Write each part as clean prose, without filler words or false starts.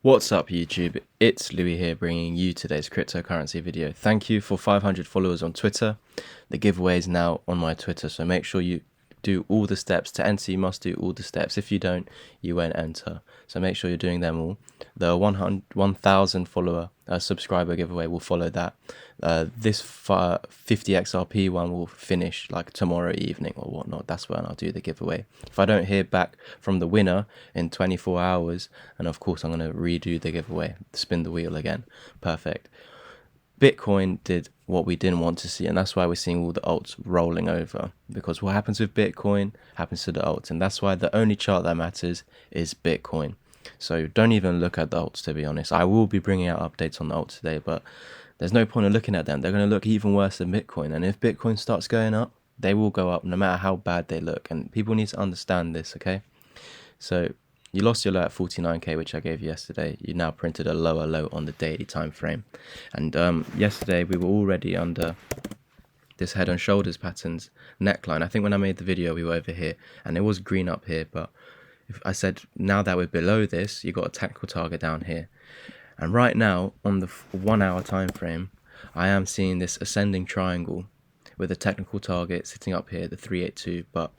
What's up YouTube, it's Louis here bringing you today's cryptocurrency video. Thank you for 500 followers on Twitter. The giveaway is now on my Twitter, so make sure you do all the steps. To enter you must do all the steps. If you don't, you won't enter. So make sure you're doing them all. The 1,000 follower subscriber giveaway will follow that. This 50 XRP one will finish like tomorrow evening or whatnot. That's when I'll do the giveaway. If I don't hear back from the winner in 24 hours, and of course I'm going to redo the giveaway, spin the wheel again. Perfect. Bitcoin did what we didn't want to see, and that's why we're seeing all the alts rolling over, because what happens with Bitcoin happens to the alts, and that's why the only chart that matters is Bitcoin. So don't even look at the alts, to be honest. I will be bringing out updates on the alts today, but there's no point in looking at them. They're going to look even worse than Bitcoin, and if Bitcoin starts going up, they will go up no matter how bad they look, and people need to understand this, okay? So you lost your low at 49k, which I gave you yesterday. You now printed a lower low on the daily time frame. And yesterday we were already under this head and shoulders patterns neckline. I think when I made the video we were over here and it was green up here, but if I said now that we're below this, you got a technical target down here. And right now on the 1 hour time frame, I am seeing this ascending triangle with a technical target sitting up here, the 382. But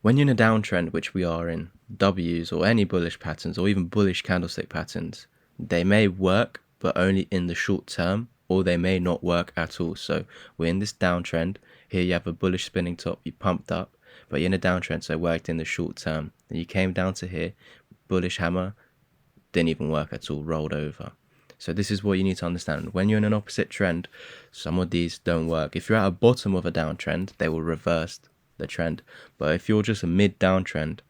when you're in a downtrend, which we are in, W's or any bullish patterns or even bullish candlestick patterns, they may work but only in the short term, or they may not work at all. So we're in this downtrend. Here you have a bullish spinning top, you pumped up, but you're in a downtrend, so it worked in the short term. Then you came down to here, bullish hammer, didn't even work at all, rolled over. So this is what you need to understand. When you're in an opposite trend, some of these don't work. If you're at a bottom of a downtrend, they will reverse the trend. But if you're just a mid downtrend,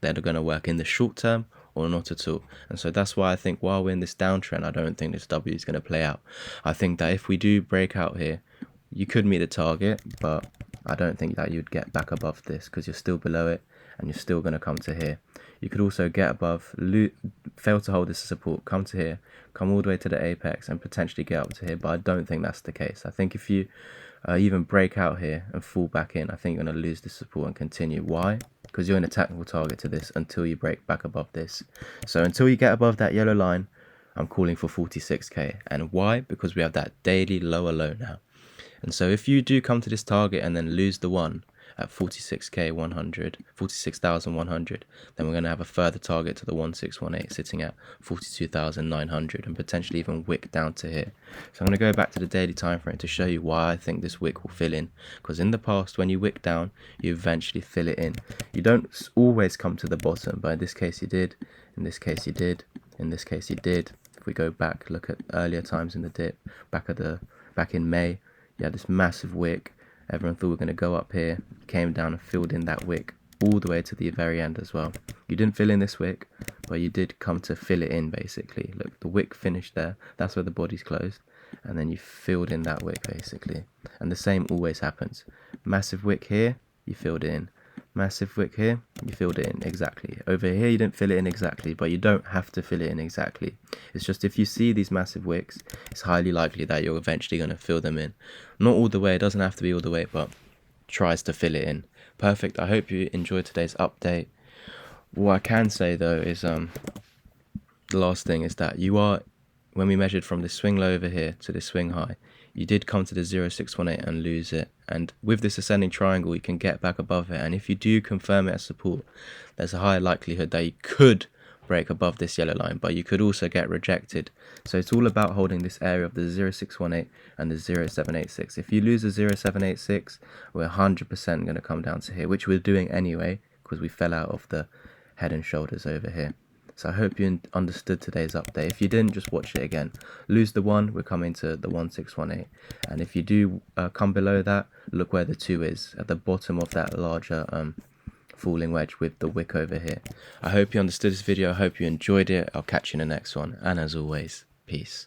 they're going to work in the short term or not at all. And so that's why I think while we're in this downtrend, I don't think this W is going to play out. I think that if we do break out here, you could meet the target, but I don't think that you'd get back above this because you're still below it and you're still going to come to here. You could also get above, fail to hold this support, come to here, come all the way to the apex and potentially get up to here, but I don't think that's the case. I think if you even break out here and fall back in, I think you're going to lose this support and continue. Why? Because you're in a technical target to this until you break back above this. So until you get above that yellow line, I'm calling for 46k. And why? Because we have that daily lower low now. And so if you do come to this target and then lose the one at 46k 100, 46,100, then we're going to have a further target to the 1618 sitting at 42,900 and potentially even wick down to here. So I'm going to go back to the daily time frame to show you why I think this wick will fill in, because in the past when you wick down you eventually fill it in. You don't always come to the bottom, but in this case you did, in this case you did, in this case you did. If we go back, look at earlier times in the dip, back in May, you had this massive wick. Everyone thought we were going to go up here, came down and filled in that wick all the way to the very end as well. You didn't fill in this wick, but you did come to fill it in basically. Look, the wick finished there, that's where the body's closed, and then you filled in that wick basically. And the same always happens. Massive wick here, you filled it in. Massive wick here, you filled it in exactly. Over here you didn't fill it in exactly, but you don't have to fill it in exactly. It's just if you see these massive wicks, it's highly likely that you're eventually going to fill them in. Not all the way, it doesn't have to be all the way, but tries to fill it in. Perfect. I hope you enjoyed today's update. What I can say though is the last thing is that you are, when we measured from this swing low over here to this swing high, you did come to the 0618 and lose it, and with this ascending triangle you can get back above it, and if you do confirm it as support, there's a high likelihood that you could break above this yellow line, but you could also get rejected. So it's all about holding this area of the 0618 and the 0786. If you lose the 0786, we're 100% going to come down to here, which we're doing anyway because we fell out of the head and shoulders over here. So I hope you understood today's update. If you didn't, just watch it again. Lose the 1, we're coming to the 1618. And if you do come below that, look where the 2 is, at the bottom of that larger falling wedge with the wick over here. I hope you understood this video. I hope you enjoyed it. I'll catch you in the next one. And as always, peace.